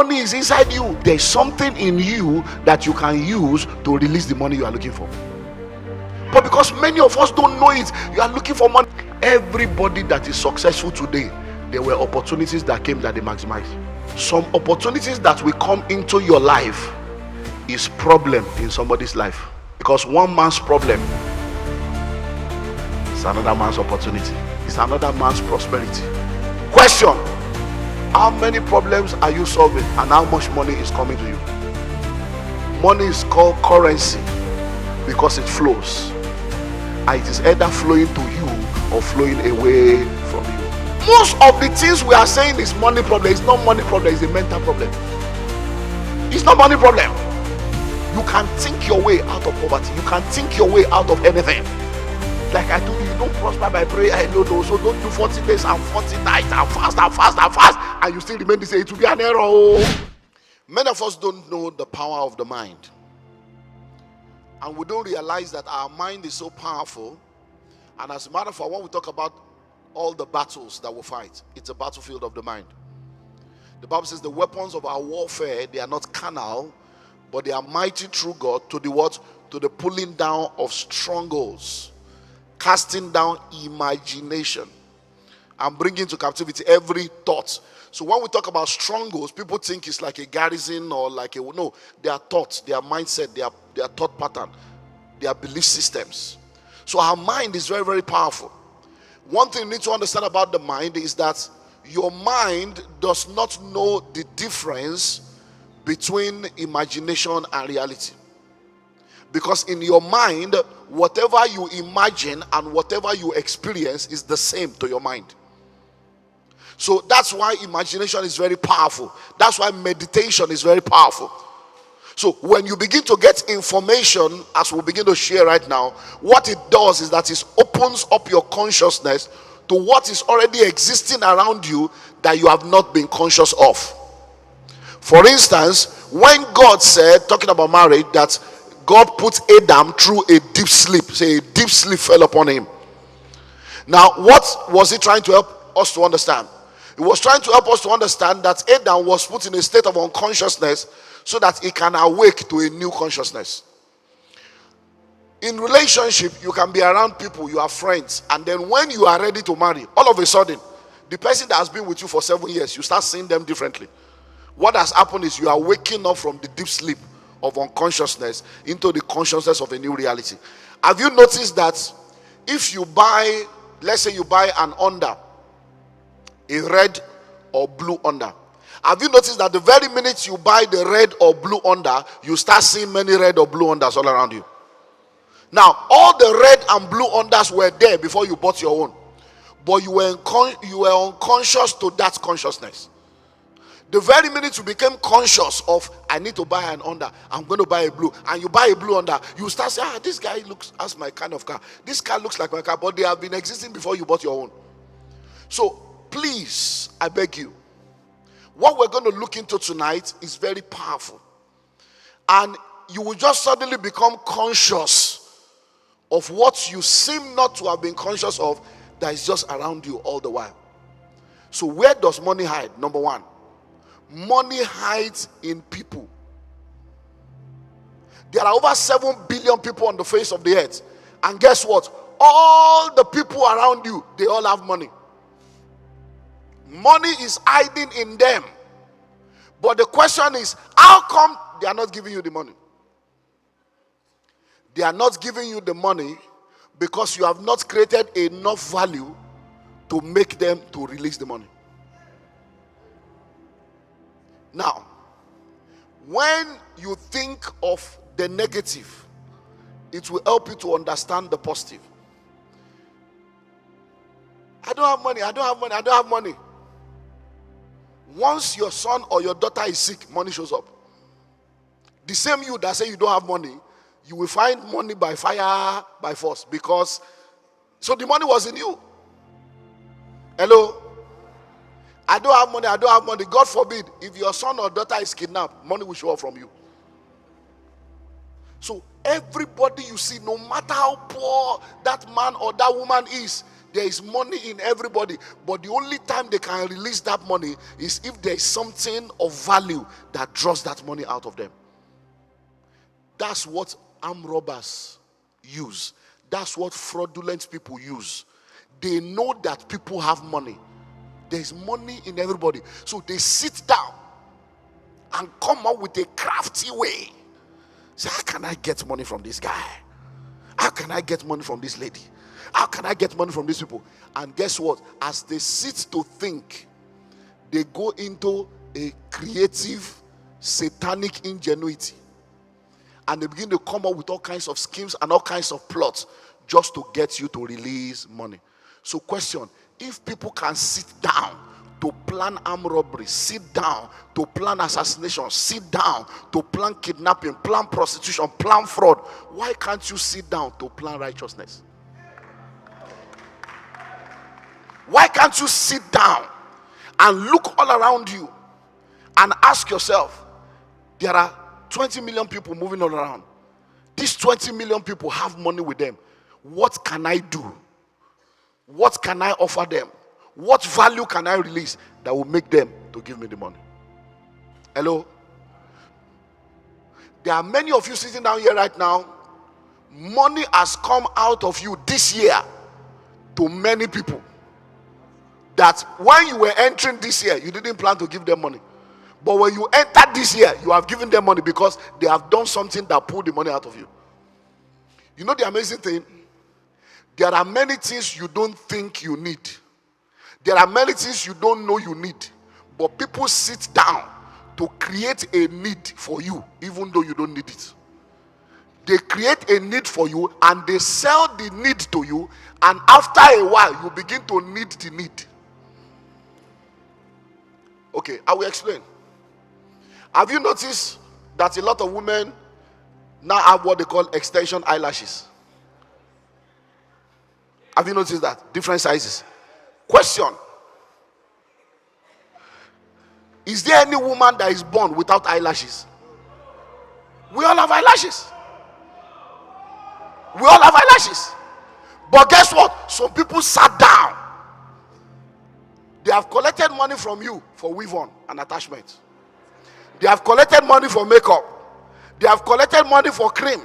money is inside you. There's something in you that you can use to release the money you are looking for. But because many of us don't know it, you are looking for money. Everybody that is successful today, there were opportunities that came that they maximized. Some opportunities that will come into your life is problem in somebody's life, because one man's problem is another man's opportunity, it's another man's prosperity. Question: how many problems are you solving, and how much money is coming to you? Money is called currency because it flows, and it is either flowing to you or flowing away from you. Most of the things we are saying is money problem. It's not money problem, it's a mental problem. It's not money problem. You can think your way out of poverty. You can think your way out of anything. Like I told you, you don't prosper by prayer alone. So don't do 40 days and 40 nights and fast and fast and fast, and you still remain the same. It will be an error. Many of us don't know the power of the mind, and we don't realize that our mind is so powerful. And as a matter of fact, when we talk about all the battles that we fight, it's a battlefield of the mind. The Bible says the weapons of our warfare, they are not carnal, but they are mighty through God to the what? To the pulling down of strongholds, casting down imagination, and bringing to captivity every thought. So when we talk about strongholds, people think it's like a garrison or like a, no, they are thoughts, their mindset, their thought pattern, their belief systems. So our mind is very, very powerful. One thing you need to understand about the mind is that your mind does not know the difference between imagination and reality. Because in your mind, whatever you imagine and whatever you experience is the same to your mind. So that's why imagination is very powerful. That's why meditation is very powerful. So when you begin to get information, as we'll begin to share right now, what it does is that it opens up your consciousness to what is already existing around you that you have not been conscious of. For instance, when God said, talking about marriage, that God put Adam through a deep sleep, say a deep sleep fell upon him. Now, what was he trying to help us to understand? He was trying to help us to understand that Adam was put in a state of unconsciousness so that he can awake to a new consciousness. In relationship, you can be around people, you are friends, and then when you are ready to marry, all of a sudden, the person that has been with you for 7 years, you start seeing them differently. What has happened is you are waking up from the deep sleep of unconsciousness into the consciousness of a new reality. Have you noticed that if you buy, let's say you buy an under, a red or blue under, have you noticed that the very minute you buy the red or blue under, you start seeing many red or blue unders all around you? Now, all the red and blue unders were there before you bought your own, but you were unconscious to that consciousness. The very minute you became conscious of, I need to buy an under, I'm going to buy a blue, and you buy a blue under, you start saying, this guy looks as my kind of car. This car looks like my car, but they have been existing before you bought your own. So, please, I beg you, what we're going to look into tonight is very powerful. And you will just suddenly become conscious of what you seem not to have been conscious of that is just around you all the while. So where does money hide? Number one, money hides in people. There are over 7 billion people on the face of the earth. And guess what? All the people around you, they all have money. Money is hiding in them. But the question is, how come they are not giving you the money? They are not giving you the money because you have not created enough value to make them to release the money. Now, when you think of the negative, it will help you to understand the positive. I don't have money, I don't have money, I don't have money. Once your son or your daughter is sick, money shows up. The same you that say you don't have money, you will find money by fire, by force. Because, so the money was in you. Hello? I don't have money, I don't have money. God forbid, if your son or daughter is kidnapped, money will show up from you. So everybody you see, no matter how poor that man or that woman is, There is money in everybody, but the only time they can release that money is if there is something of value that draws that money out of them. That's what armed robbers use. That's what fraudulent people use. They know that people have money. There's money in everybody. So they sit down and come up with a crafty way. Say, how can I get money from this guy? How can I get money from this lady? How can I get money from these people? And guess what? As they sit to think, they go into a creative, satanic ingenuity. And they begin to come up with all kinds of schemes and all kinds of plots just to get you to release money. So question, if people can sit down to plan armed robbery, sit down to plan assassination, sit down to plan kidnapping, plan prostitution, plan fraud, why can't you sit down to plan righteousness? Why can't you sit down and look all around you and ask yourself, there are 20 million people moving all around. These 20 million people have money with them. What can I do? What can I offer them? What value can I release that will make them to give me the money? Hello? There are many of you sitting down here right now. Money has come out of you this year to many people that when you were entering this year, you didn't plan to give them money. But when you entered this year, you have given them money because they have done something that pulled the money out of you. You know the amazing thing? There are many things you don't think you need. There are many things you don't know you need. But people sit down to create a need for you, even though you don't need it. They create a need for you and they sell the need to you, and after a while, you begin to need the need. Okay, I will explain. Have you noticed that a lot of women now have what they call extension eyelashes? Have you noticed that? Different sizes. Question. Is there any woman that is born without eyelashes? We all have eyelashes. We all have eyelashes. But guess what? Some people sat down. They have collected money from you for weave-on and attachment. They have collected money for makeup. They have collected money for cream.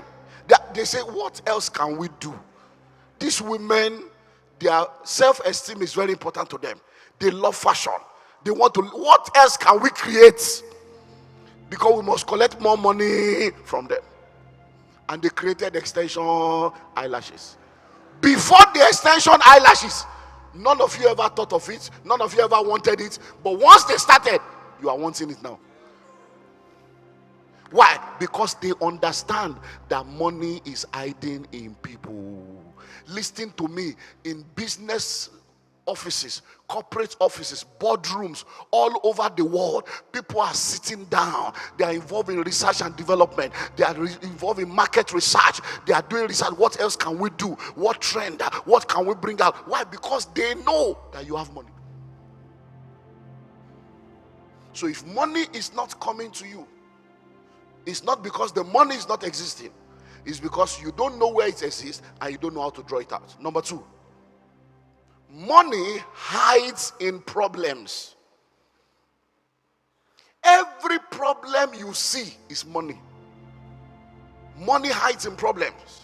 They say, what else can we do? These women, their self-esteem is very important to them. They love fashion. They want to, what else can we create? Because we must collect more money from them. And they created extension eyelashes. Before the extension eyelashes, none of you ever thought of it. None of you ever wanted it. But once they started, you are wanting it now. Why? Because they understand that money is hiding in people. Listen to me. In business offices, corporate offices, boardrooms, all over the world, people are sitting down. They are involved in research and development. They are involved in market research. They are doing research. What else can we do? What trend? What can we bring out? Why? Because they know that you have money. So if money is not coming to you, it's not because the money is not existing. It's because you don't know where it exists and you don't know how to draw it out. Number two, money hides in problems. Every problem you see is money. Money hides in problems.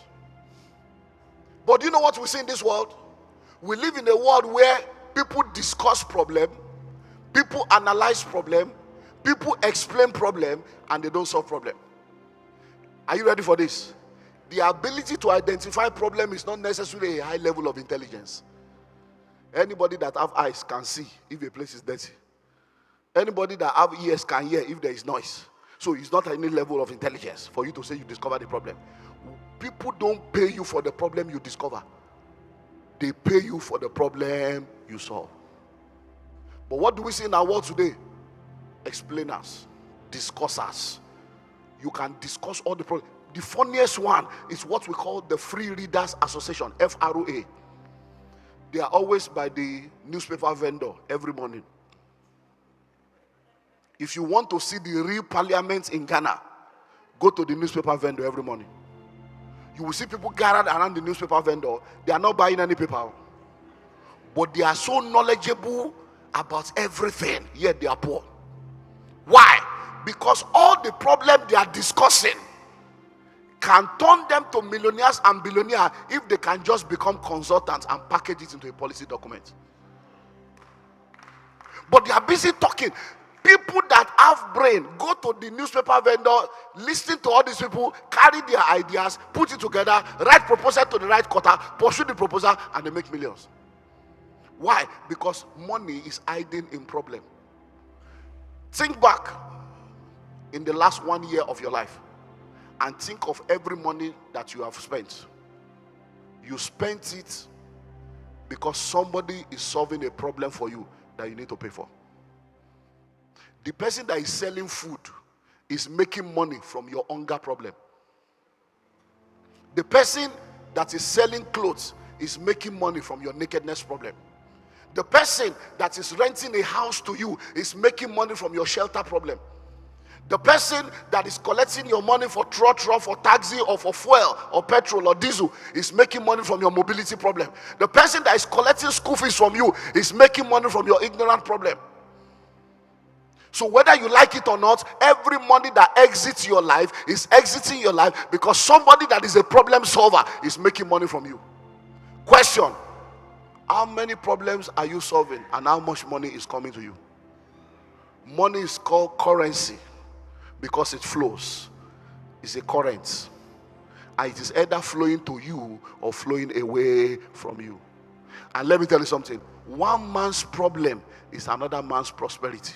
But do you know what we see in this world? We live in a world where people discuss problem, people analyze problem, people explain problem, and they don't solve problem. Are you ready for this? The ability to identify problem is not necessarily a high level of intelligence. Anybody that have eyes can see if a place is dirty. Anybody that have ears can hear if there is noise. So it's not any level of intelligence for you to say you discover the problem. People don't pay you for the problem you discover. They pay you for the problem you solve. But what do we see in our world today? Explainers, discussers. You can discuss all the problems. The funniest one is what we call the Free Readers Association, FROA. They are always by the newspaper vendor every morning. If you want to see the real parliament in Ghana, go to the newspaper vendor every morning. You will see people gathered around the newspaper vendor. They are not buying any paper. but they are so knowledgeable about everything, yet they are poor. Why? Because all the problem they are discussing can turn them to millionaires and billionaires if they can just become consultants and package it into a policy document. But they are busy talking. People that have brain go to the newspaper vendor, listen to all these people, carry their ideas, put it together, write proposal to the right quarter, pursue the proposal, and they make millions. Why? Because money is hiding in problem. Think back in the last 1 year of your life and think of every money that you have spent. You spent it because somebody is solving a problem for you that you need to pay for. The person that is selling food is making money from your hunger problem. The person that is selling clothes is making money from your nakedness problem. The person that is renting a house to you is making money from your shelter problem. The person that is collecting your money for trotro, for taxi, or for fuel, or petrol, or diesel is making money from your mobility problem. The person that is collecting school fees from you is making money from your ignorant problem. So whether you like it or not, every money that exits your life is exiting your life because somebody that is a problem solver is making money from you. Question: how many problems are you solving and how much money is coming to you? Money is called currency because it flows. It's a current. And it is either flowing to you or flowing away from you. And let me tell you something. One man's problem is another man's prosperity.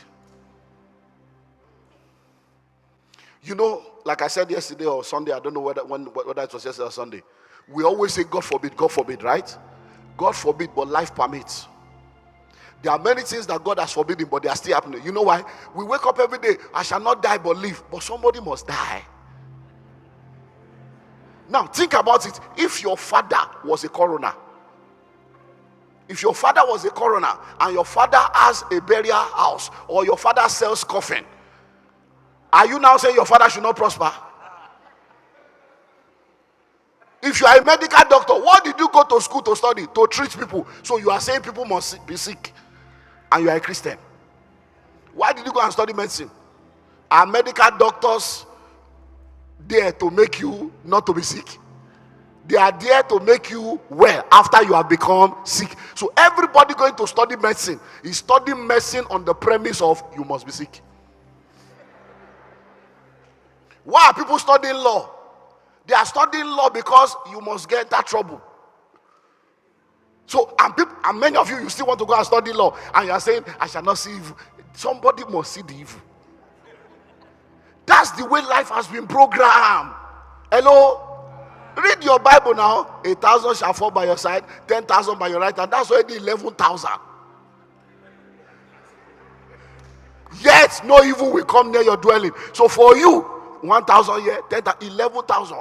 You know, like I said yesterday or Sunday, I don't know whether it was yesterday or Sunday. We always say, God forbid, right? God forbid, but life permits. There are many things that God has forbidden, but they are still happening. You know why? We wake up every day, I shall not die but live. But somebody must die. Now, think about it. If your father was a coroner, and your father has a burial house, or your father sells coffin, are you now saying your father should not prosper? If you are a medical doctor, what did you go to school to study? To treat people. So you are saying people must be sick, and you are a Christian. Why did you go and study medicine? Are medical doctors there to make you not to be sick? They are there to make you well after you have become sick. So everybody going to study medicine is studying medicine on the premise of you must be sick. Why are people studying law? They are studying law because you must get that trouble. So, and many of you still want to go and study law, and you are saying, I shall not see evil. Somebody must see the evil. That's the way life has been programmed. Hello? Read your Bible now. 1,000 shall fall by your side, 10,000 by your right hand. That's already 11,000. Yet no evil will come near your dwelling. So for you, 1,000 here, 10,000, 11,000.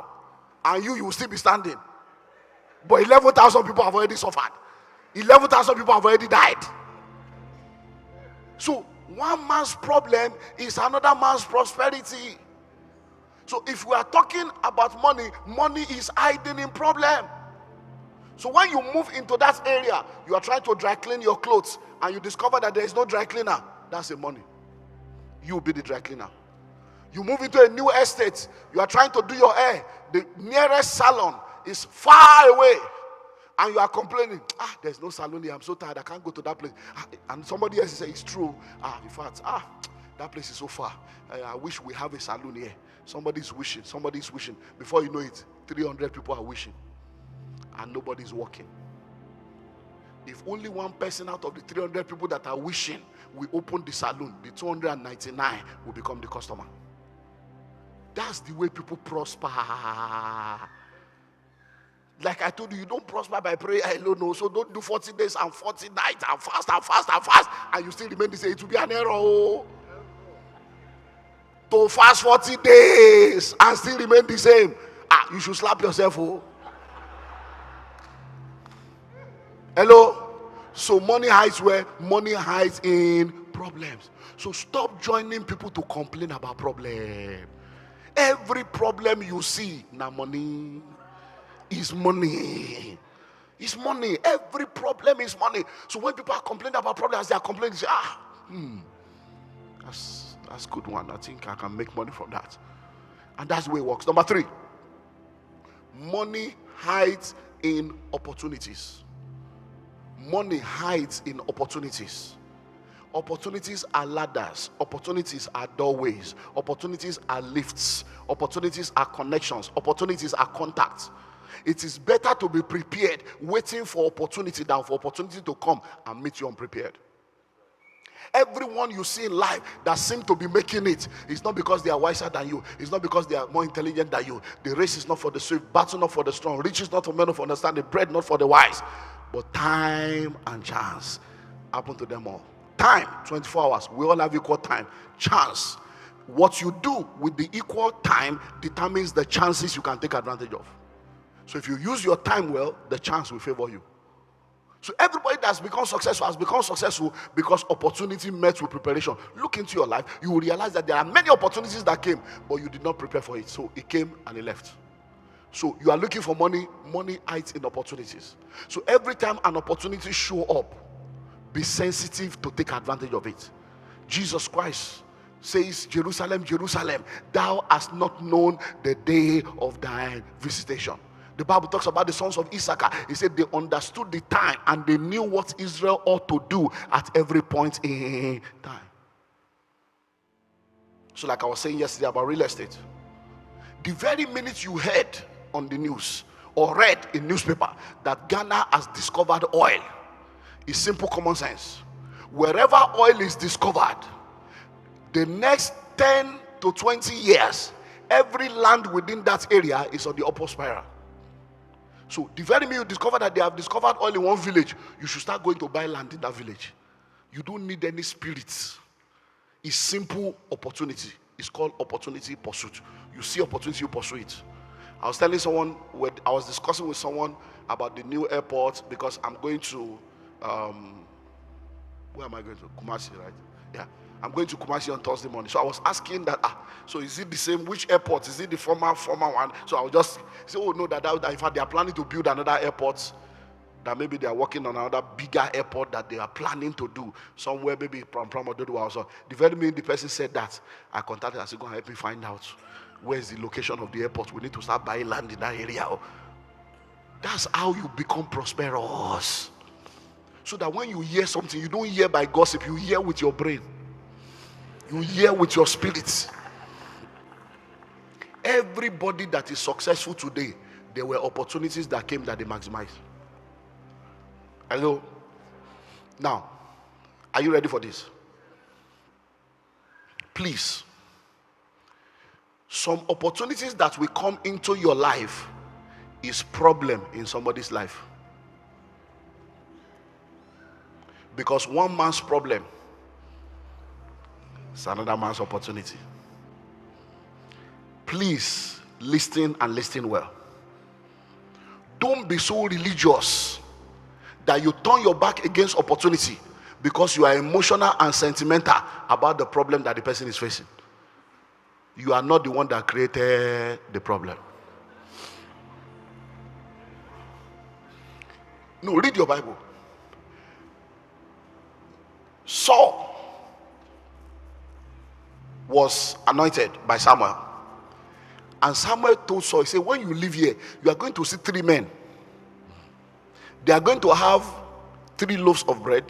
And you will still be standing. But 11,000 people have already suffered. 11,000 people have already died. So one man's problem is another man's prosperity. So if we are talking about money, money is hiding in problem. So when you move into that area, you are trying to dry clean your clothes and you discover that there is no dry cleaner, that's the money. You will be the dry cleaner. You move into a new estate, you are trying to do your hair, the nearest salon is far away, and you are complaining, there's no salon here, I'm so tired, I can't go to that place. And somebody else says, it's true, in fact, that place is so far, I wish we have a salon here. Somebody's wishing. Before you know it, 300 people are wishing, and nobody's working. If only one person out of the 300 people that are wishing will open the salon, the 299 will become the customer. That's the way people prosper. Like I told you, you don't prosper by prayer alone. No. So don't do 40 days and 40 nights and fast, and you still remain the same. It will be an error. To fast 40 days and still remain the same. You should slap yourself. Hello? So money hides where? Money hides in problems. So stop joining people to complain about problems. Every problem you see, now money is money. It's money. Every problem is money. So when people are complaining about problems, they are complaining, they say, that's good one. I think I can make money from that. And that's the way it works. Number 3, money hides in opportunities. Money hides in opportunities. Opportunities are ladders. Opportunities are doorways. Opportunities are lifts. Opportunities are connections. Opportunities are contacts. It is better to be prepared, waiting for opportunity, than for opportunity to come and meet you unprepared. Everyone you see in life that seem to be making it, it's not because they are wiser than you. It's not because they are more intelligent than you. The race is not for the swift, battle not for the strong, riches not for men of understanding, bread not for the wise. But time and chance happen to them all. Time, 24 hours. We all have equal time. Chance. What you do with the equal time determines the chances you can take advantage of. So if you use your time well, the chance will favor you. So everybody that's become successful has become successful because opportunity met with preparation. Look into your life, you will realize that there are many opportunities that came, but you did not prepare for it. So it came and it left. So you are looking for money, money hides in opportunities. So every time an opportunity show up, be sensitive to take advantage of it. Jesus Christ says, Jerusalem, Jerusalem, thou hast not known the day of thy visitation. The Bible talks about the sons of Issachar. He said they understood the time and they knew what Israel ought to do at every point in time. So like I was saying yesterday about real estate, the very minute you heard on the news or read in newspaper that Ghana has discovered oil, it's simple common sense. Wherever oil is discovered, the next 10 to 20 years, every land within that area is on the upward spiral. So the very minute you discover that they have discovered oil in one village, you should start going to buy land in that village. You don't need any spirits. It's simple opportunity. It's called opportunity pursuit. You see opportunity, you pursue it. I was telling someone, I was discussing with someone about the new airport because I'm going to, where am I going to? Kumasi, right? Yeah. I'm going to Kumasi on Thursday morning. So I was asking that, so is it the same? Which airport? Is it the former one? So I was just say, oh no, that in fact they are planning to build another airport. That maybe they are working on another bigger airport that they are planning to do somewhere, maybe from Ododuwa. So the very minute the person said that, I contacted. I said, go and help me find out where is the location of the airport. We need to start buying land in that area. That's how you become prosperous. So that when you hear something, you don't hear by gossip. You hear with your brain. You hear with your spirit. Everybody that is successful today, there were opportunities that came that they maximized. Hello? Now, are you ready for this? Please. Some opportunities that will come into your life is problem in somebody's life. Because one man's problem is another man's opportunity. Please listen and listen well. Don't be so religious that you turn your back against opportunity because you are emotional and sentimental about the problem that the person is facing. You are not the one that created the problem. No, read your Bible. Saul was anointed by Samuel. And Samuel told Saul, he said, when you live here, you are going to see 3 men. They are going to have 3 loaves of bread.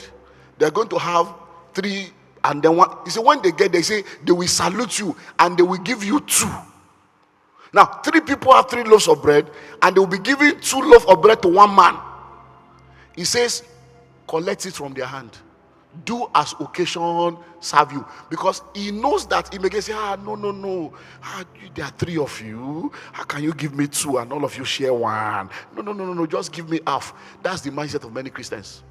They are going to have 3, and then one. He said, when they get there, he said, they will salute you and they will give you 2. Now, 3 people have 3 loaves of bread, and they will be giving 2 loaves of bread to one man. He says, collect it from their hand. Do as occasion serve you, because he knows that he may say, no, there are 3 of you, how can you give me 2 and all of you share 1? No, just give me half. That's the mindset of many Christians.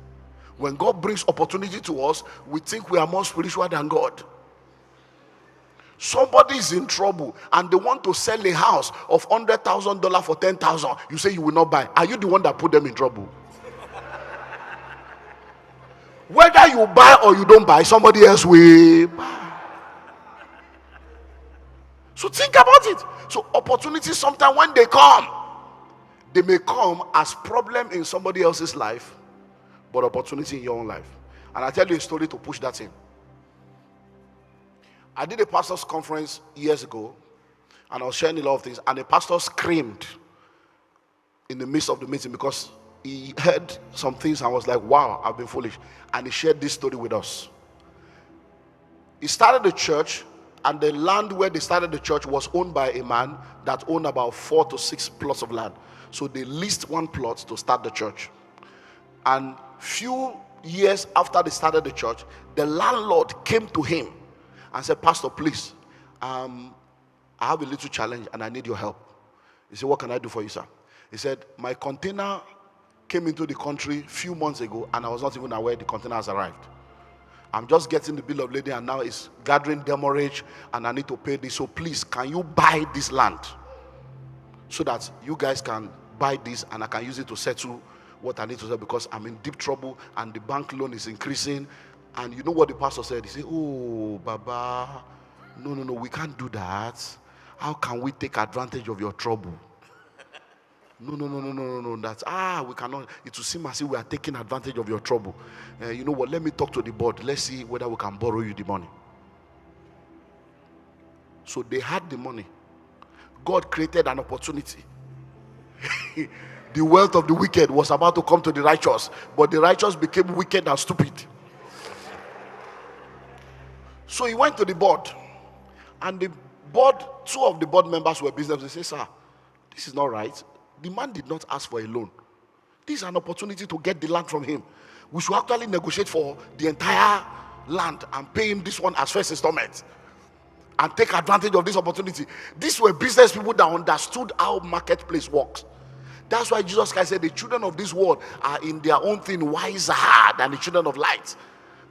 When God brings opportunity to us, we think we are more spiritual than God. Somebody is in trouble and they want to sell a house of $100,000 for $10,000. You say you will not buy. Are you the one that put them in trouble? Whether you buy or you don't buy, somebody else will buy. So think about it. So opportunities sometimes when they come, They may come as problem in somebody else's life, but opportunity in your own life. And I'll tell you a story to push that in. I did a pastor's conference years ago, and I was sharing a lot of things, and a pastor screamed in the midst of the meeting because he heard some things and was like, wow, I've been foolish. And he shared this story with us. He started the church, and the land where they started the church was owned by a man that owned about 4 to 6 plots of land. So they leased one plot to start the church. And few years after they started the church, the landlord came to him and said, Pastor, please, I have a little challenge and I need your help. He said, what can I do for you, sir? He said, my container came into the country a few months ago and I was not even aware the container has arrived. I'm just getting the bill of lading and now it's gathering demurrage and I need to pay this. So please, can you buy this land so that you guys can buy this and I can use it to settle what I need to settle, because I'm in deep trouble and the bank loan is increasing. And you know what the pastor said? He said, oh, Baba, no, we can't do that. How can we take advantage of your trouble? No. That's, we cannot. It will seem as if we are taking advantage of your trouble. You know what? Let me talk to the board. Let's see whether we can borrow you the money. So they had the money. God created an opportunity. The wealth of the wicked was about to come to the righteous, but the righteous became wicked and stupid. So he went to the board, and the board, 2 of the board members were business. They said, sir, this is not right. The man did not ask for a loan. This is an opportunity to get the land from him. We should actually negotiate for the entire land and pay him this one as first installment and take advantage of this opportunity. These were business people that understood how marketplace works. That's why Jesus Christ said the children of this world are in their own thing wiser than the children of light.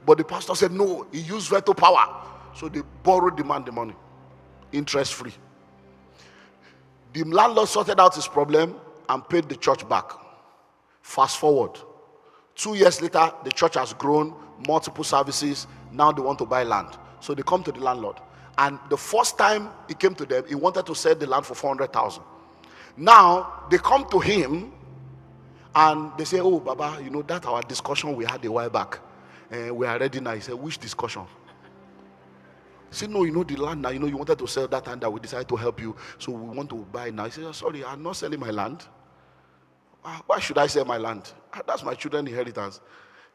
But the pastor said no, he used veto power. So they borrowed the man the money, interest free. The landlord sorted out his problem and paid the church back. Fast forward, 2 years later, the church has grown, multiple services. Now they want to buy land. So they come to the landlord. And the first time he came to them, he wanted to sell the land for 400,000. Now they come to him and they say, oh, Baba, you know that our discussion we had a while back. We are ready now. He said, which discussion? He said, no, you know the land now. You know you wanted to sell that and that we decided to help you. So we want to buy now. He said, oh, sorry, I'm not selling my land. Why should I sell my land? That's my children's inheritance.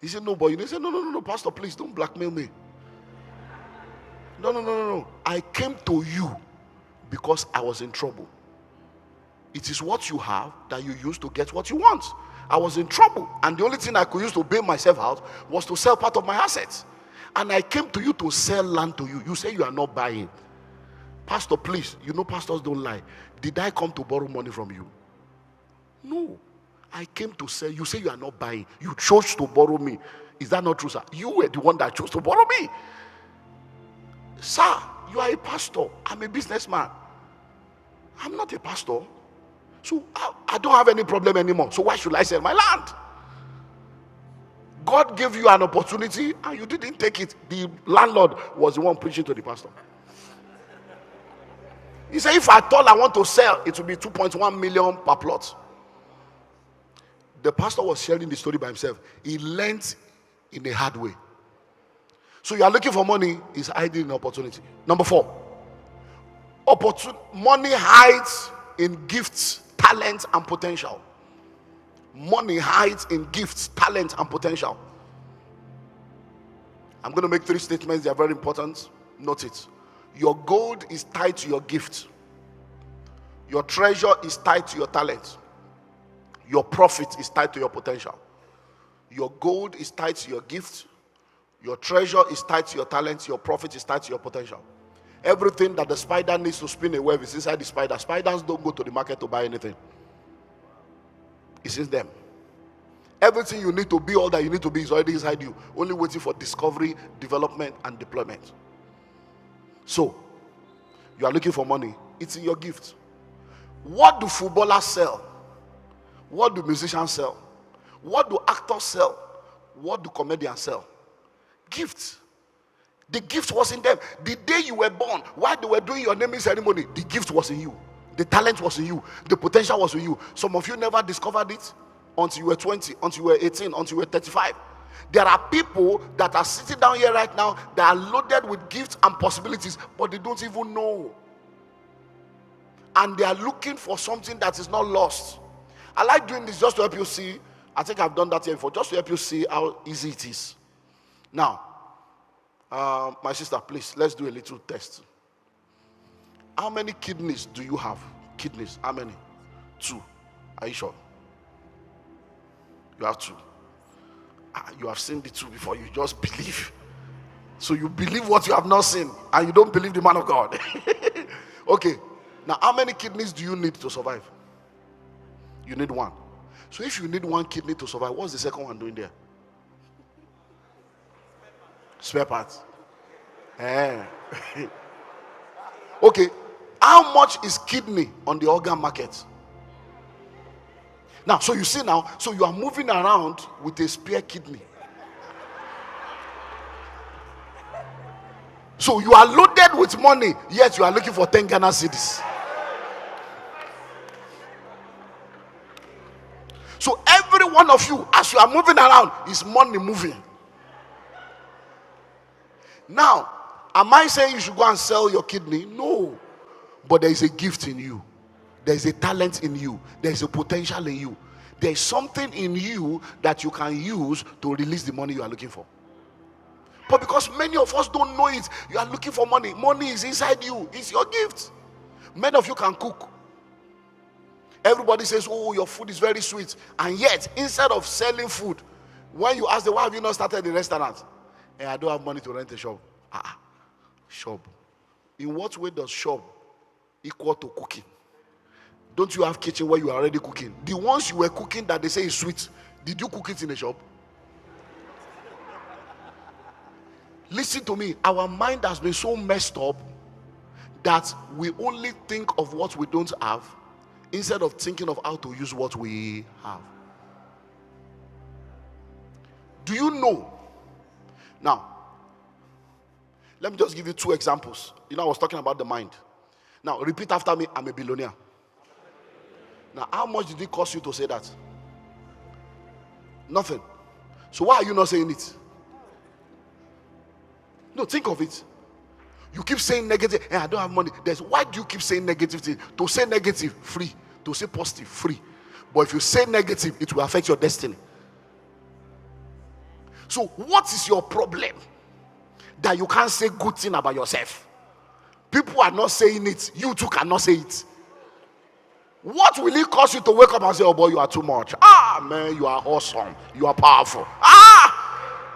He said, no, but you know, he said, no, Pastor, please don't blackmail me. No. I came to you because I was in trouble. It is what you have that you use to get what you want. I was in trouble, and the only thing I could use to bail myself out was to sell part of my assets. And I came to you to sell land to you. You say you are not buying. Pastor, please, you know pastors don't lie. Did I come to borrow money from you? No. I came to sell. You say you are not buying. You chose to borrow me. Is that not true, sir? You were the one that chose to borrow me. Sir, you are a pastor. I'm a businessman. I'm not a pastor. So I don't have any problem anymore. So why should I sell my land? God gave you an opportunity and you didn't take it. The landlord was the one preaching to the pastor. He said, if at all I want to sell, it will be 2.1 million per plot. The pastor was sharing the story by himself. He learned in a hard way. So you are looking for money, is hiding an opportunity. Number 4, money hides in gifts, talent, and potential. Money hides in gifts, talent, and potential. I'm going to make 3 statements. They are very important. Note it. Your gold is tied to your gift. Your treasure is tied to your talent. Your profit is tied to your potential. Your gold is tied to your gift. Your treasure is tied to your talent. Your profit is tied to your potential. Everything that the spider needs to spin a web is inside the spider. Spiders don't go to the market to buy anything. It's in them. Everything you need to be, all that you need to be, is already inside you, only waiting for discovery, development, and deployment. So, you are looking for money. It's in your gift. What do footballers sell? What do musicians sell? What do actors sell? What do comedians sell? Gifts. The gift was in them. The day you were born, while they were doing your naming ceremony, the gift was in you. The talent was in you. The potential was in you. Some of you never discovered it until you were 20, until you were 18, until you were 35. There are people that are sitting down here right now that are loaded with gifts and possibilities, but they don't even know. And they are looking for something that is not lost. I like doing this just to help you see. I think I've done that here before, just to help you see how easy it is. Now, my sister, please, let's do a little test. How many kidneys do you have? Kidneys, how many? 2. Are you sure? You have 2. You have seen the 2 before. You just believe. So you believe what you have not seen, and you don't believe the man of God. Okay. Now, how many kidneys do you need to survive? You need 1. So if you need 1 kidney to survive, what's the second one doing there? Spare parts. Okay. How much is kidney on the organ market? Now, so you see now, so you are moving around with a spare kidney. So you are loaded with money, yet you are looking for 10 Ghana cedis. So every one of you, as you are moving around, is money moving. Now, am I saying you should go and sell your kidney? No. But there is a gift in you. There is a talent in you. There is a potential in you. There is something in you that you can use to release the money you are looking for. But because many of us don't know it, you are looking for money. Money is inside you. It's your gift. Many of you can cook. Everybody says, oh, your food is very sweet. And yet, instead of selling food, when you ask them, why have you not started a restaurant? And I don't have money to rent a shop. Shop. In what way does shop equal to cooking? Don't you have kitchen where you are already cooking? The ones you were cooking that they say is sweet, did you cook it in a shop? Listen to me. Our mind has been so messed up that we only think of what we don't have instead of thinking of how to use what we have. Do you know? Now, let me just give you 2 examples. I was talking about the mind. Now, repeat after me. I'm a billionaire. Now, how much did it cost you to say that? Nothing. So why are you not saying it? No, think of it. You keep saying negative. I don't have money. Why do you keep saying negative things? To say negative, free. To say positive, free. But if you say negative, it will affect your destiny. So what is your problem that you can't say good thing about yourself? People are not saying it. You too cannot say it. What will it cause you to wake up and say, oh boy, you are too much? Man, you are awesome. You are powerful.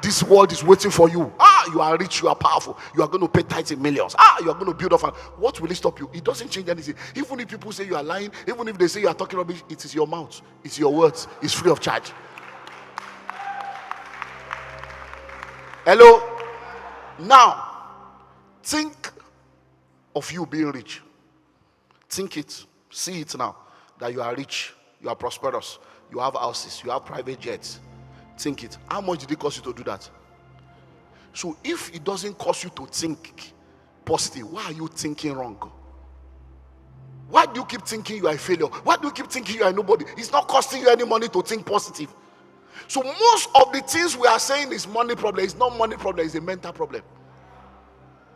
This world is waiting for you. You are rich, you are powerful. You are going to pay tithes in millions. You are going to build up. What will it stop you? It doesn't change anything. Even if people say you are lying, even if they say you are talking rubbish, it is your mouth. It's your words. It's free of charge. Hello? Now, think of you being rich. Think it. See it now. That you are rich. You are prosperous. You have houses. You have private jets. Think it. How much did it cost you to do that? So if it doesn't cost you to think positive, why are you thinking wrong? Why do you keep thinking you are a failure? Why do you keep thinking you are nobody? It's not costing you any money to think positive. So most of the things we are saying is money problem. It's not money problem. It's a mental problem.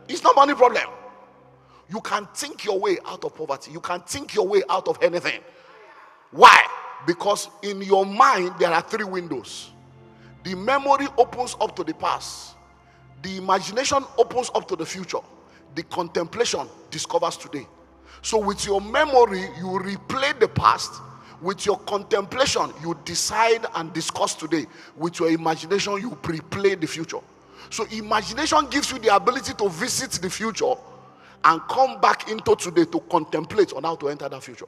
It's not money problem. You can think your way out of poverty. You can think your way out of anything. Why? Because in your mind, there are 3 windows. The memory opens up to the past. The imagination opens up to the future. The contemplation discovers today. So with your memory, you replay the past. With your contemplation, you decide and discuss today. With your imagination, you pre-play the future. So imagination gives you the ability to visit the future and come back into today to contemplate on how to enter that future.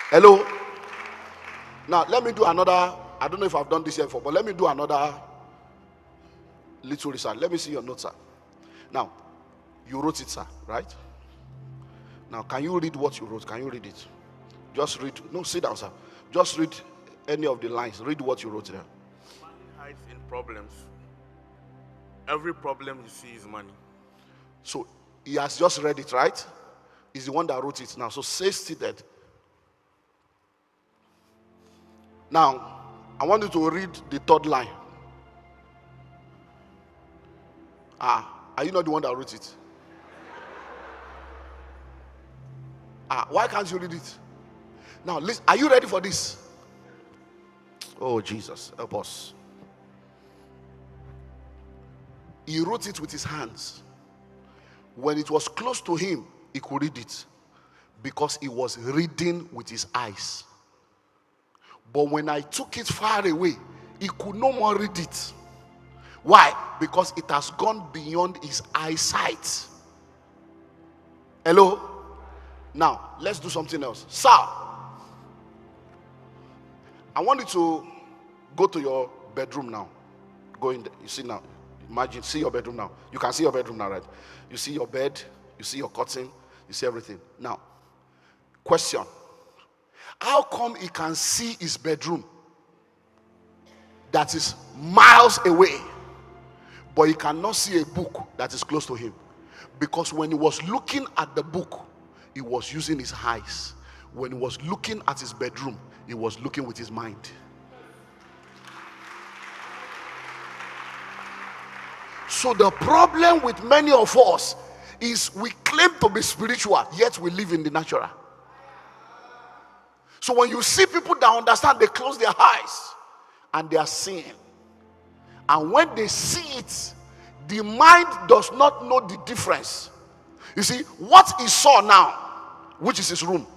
Hello? Now, let me do another. I don't know if I've done this here before, but let me do another little research. Let me see your notes, sir. Now, you wrote it, sir, right? Now, can you read what you wrote? Can you read it? Just read. No, sit down, sir. Just read any of the lines. Read what you wrote there. Money hides in problems. Every problem you see is money. So, He has just read it, right? He's the one that wrote it now. So stay seated. Now, I want you to read the third line. Are you not the one that wrote it? Why can't you read it? Now, listen, are you ready for this? Oh, Jesus, help us. He wrote it with his hands. When it was close to him, he could read it because he was reading with his eyes. But when I took it far away, he could no more read it. Why? Because it has gone beyond his eyesight. Hello? Now, let's do something else. Sir, I want you to go to your bedroom now. Go in there. You see now. Imagine, see your bedroom now. You can see your bedroom now, right? You see your bed, you see your curtain, you see everything. Now, question. How come he can see his bedroom that is miles away, but he cannot see a book that is close to him? Because when he was looking at the book, he was using his eyes. When he was looking at his bedroom, he was looking with his mind. So the problem with many of us is we claim to be spiritual, yet we live in the natural. So when you see people that understand, they close their eyes and they are seeing. And when they see it, the mind does not know the difference. You see, what he saw now, which is his room,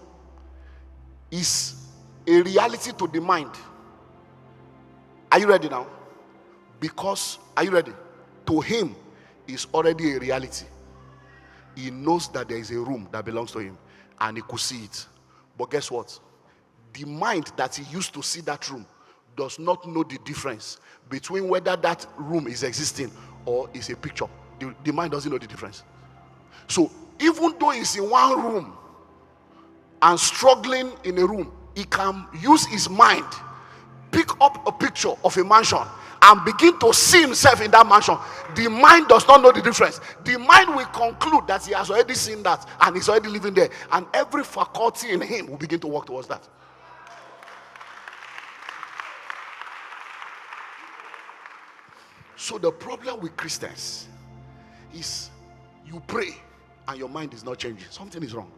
is a reality to the mind. Are you ready now? Because, are you ready? To him, is already a reality. He knows that there is a room that belongs to him, and he could see it. But guess what? The mind that he used to see that room does not know the difference between whether that room is existing or is a picture. The mind doesn't know the difference. So even though he's in one room and struggling in a room, he can use his mind, pick up a picture of a mansion and begin to see himself in that mansion. The mind does not know the difference. The mind will conclude that he has already seen that and he's already living there, and every faculty in him will begin to work towards that. So the problem with Christians is you pray and your mind is not changing. Something is wrong.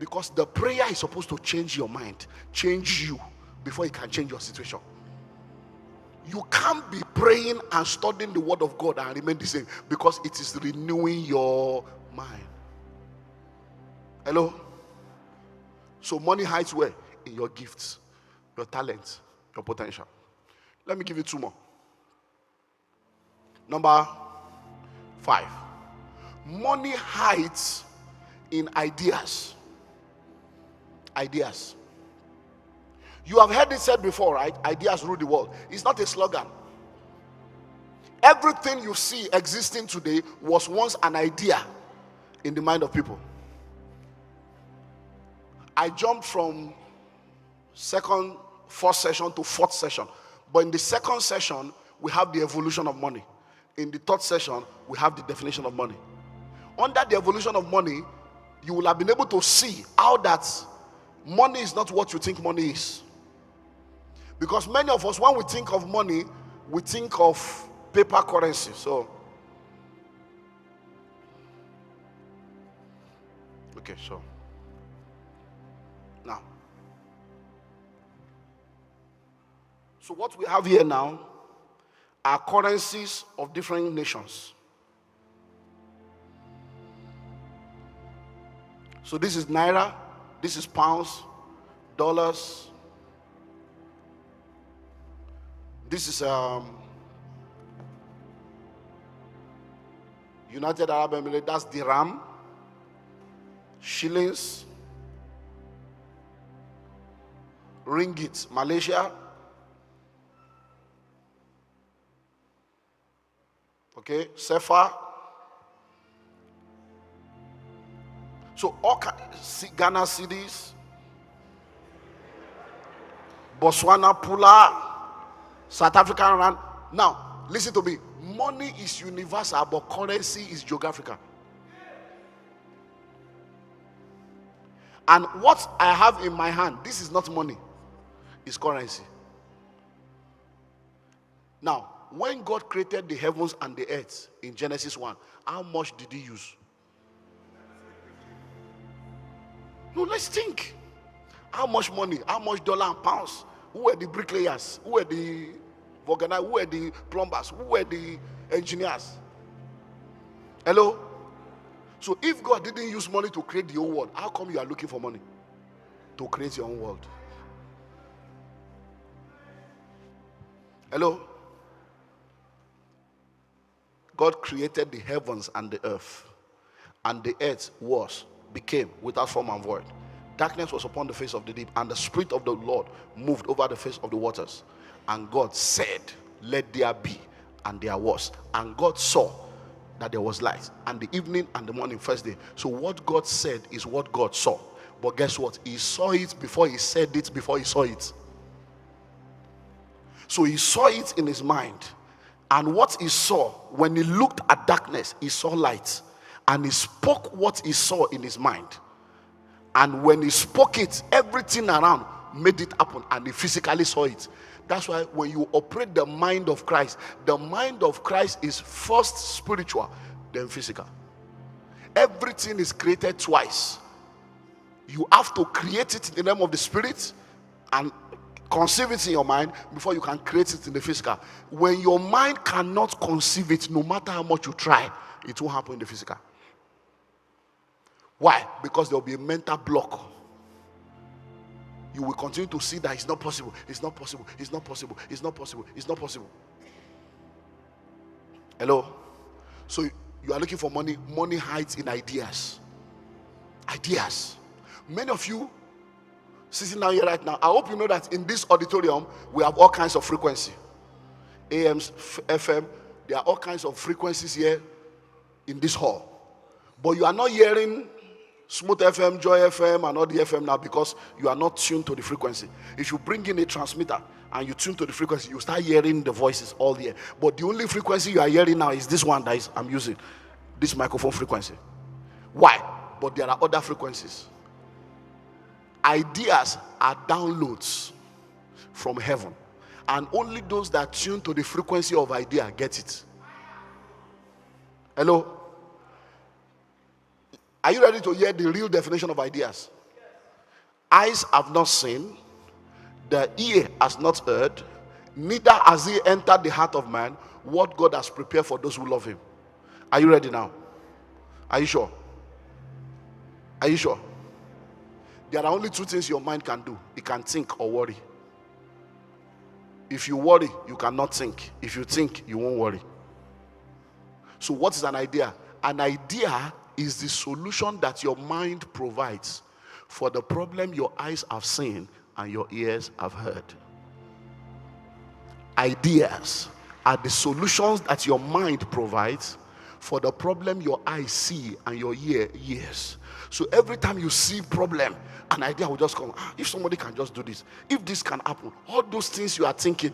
Because the prayer is supposed to change your mind, change you, before it can change your situation. You can't be praying and studying the word of God and remain the same, because it is renewing your mind. Hello? So money hides where? In your gifts, your talents, your potential. Let me give you two more. Number 5. Money hides in ideas. Ideas. You have heard it said before, right? Ideas rule the world. It's not a slogan. Everything you see existing today was once an idea in the mind of people. I jumped from first session to fourth session. But in the second session, we have the evolution of money. In the third session, we have the definition of money. Under the evolution of money, you will have been able to see how that money is not what you think money is. Because many of us, when we think of money, we think of paper currency. So, okay, so now, so what we have here now are currencies of different nations. So this is naira, this is pounds, dollars. This is United Arab Emirates, that's dirham, shillings, ringgit, Malaysia. Okay, sefa. So all Ghana cedis, Botswana pula, South African rand. Now, listen to me. Money is universal, but currency is geographical. And what I have in my hand, this is not money, it's currency. Now, when God created the heavens and the earth in Genesis 1, how much did he use? No, let's think. How much money? How much dollar and pounds? Who were the bricklayers? Who were the organizers? Who were the plumbers? Who were the engineers? Hello? So if God didn't use money to create the whole world, how come you are looking for money to create your own world? Hello? God created the heavens and the earth, and the earth became without form and void. Darkness was upon the face of the deep, and the Spirit of the Lord moved over the face of the waters. And God said, let there be, and there was. And God saw that there was light, and the evening and the morning, first day. So what God said is what God saw. But guess what? He saw it before he said it, before he saw it. So he saw it in his mind. And what he saw, when he looked at darkness, he saw light. And he spoke what he saw in his mind. And when he spoke it, everything around made it happen. And he physically saw it. That's why when you operate the mind of Christ, the mind of Christ is first spiritual, then physical. Everything is created twice. You have to create it in the realm of the spirit and conceive it in your mind before you can create it in the physical. When your mind cannot conceive it, no matter how much you try, it won't happen in the physical. Why? Because there will be a mental block. You will continue to see that it's not possible, it's not possible, it's not possible, it's not possible, it's not possible. Hello? So you are looking for money. Money hides in ideas. Ideas. Many of you sitting down here right now, I hope you know that in this auditorium we have all kinds of frequency. AMs, FM, there are all kinds of frequencies here in this hall. But you are not hearing Smooth FM, Joy FM, and all the FM now because you are not tuned to the frequency. If you bring in a transmitter and you tune to the frequency, you start hearing the voices all there. But the only frequency you are hearing now is this one that I'm using, this microphone frequency. Why? But there are other frequencies. Ideas are downloads from heaven, and only those that tune to the frequency of idea get it. Hello? Are you ready to hear the real definition of ideas? Eyes have not seen, the ear has not heard, neither has it entered the heart of man what God has prepared for those who love him. Are you ready now? Are you sure? Are you sure? There are only two things your mind can do. It can think or worry. If you worry, you cannot think. If you think, you won't worry. So what is an idea? An idea is the solution that your mind provides for the problem your eyes have seen and your ears have heard. Ideas are the solutions that your mind provides for the problem your eyes see and your ear hears. So every time you see problem, an idea will just come. If somebody can just do this, if this can happen, all those things you are thinking,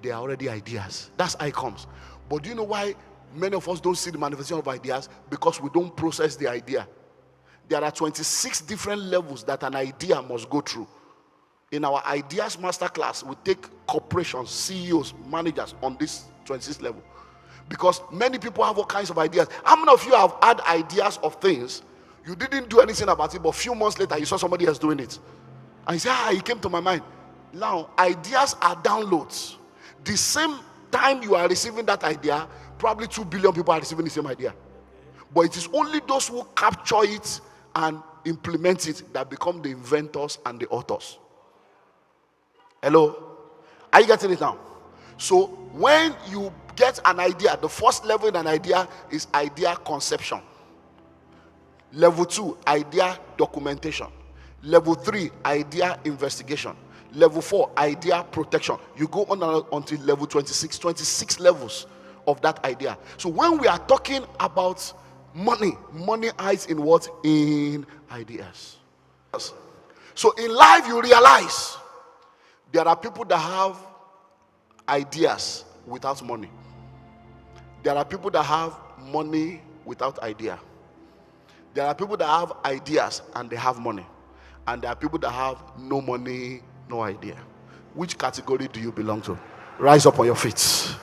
they are already ideas. That's how it comes. But do you know why many of us don't see the manifestation of ideas? Because we don't process the idea. There are 26 different levels that an idea must go through. In our ideas masterclass, we take corporations, CEOs, managers on this 26 level. Because many people have all kinds of ideas. How many of you have had ideas of things? You didn't do anything about it, but a few months later, you saw somebody else doing it. And you say, it came to my mind. Now, ideas are downloads. The same time you are receiving that idea, probably 2 billion people are receiving the same idea. But it is only those who capture it and implement it that become the inventors and the authors. Hello? Are you getting it now? So when you get an idea, the first level in an idea is idea conception. Level 2, idea documentation. Level 3, idea investigation. Level 4, idea protection. You go on until level 26 levels of that idea. So when we are talking about money hides in what? In ideas. So in life you realize there are people that have ideas without money. There are people that have money without idea. There are people that have ideas and they have money. and there are people that have no money, no idea. Which category do you belong to? Rise up on your feet.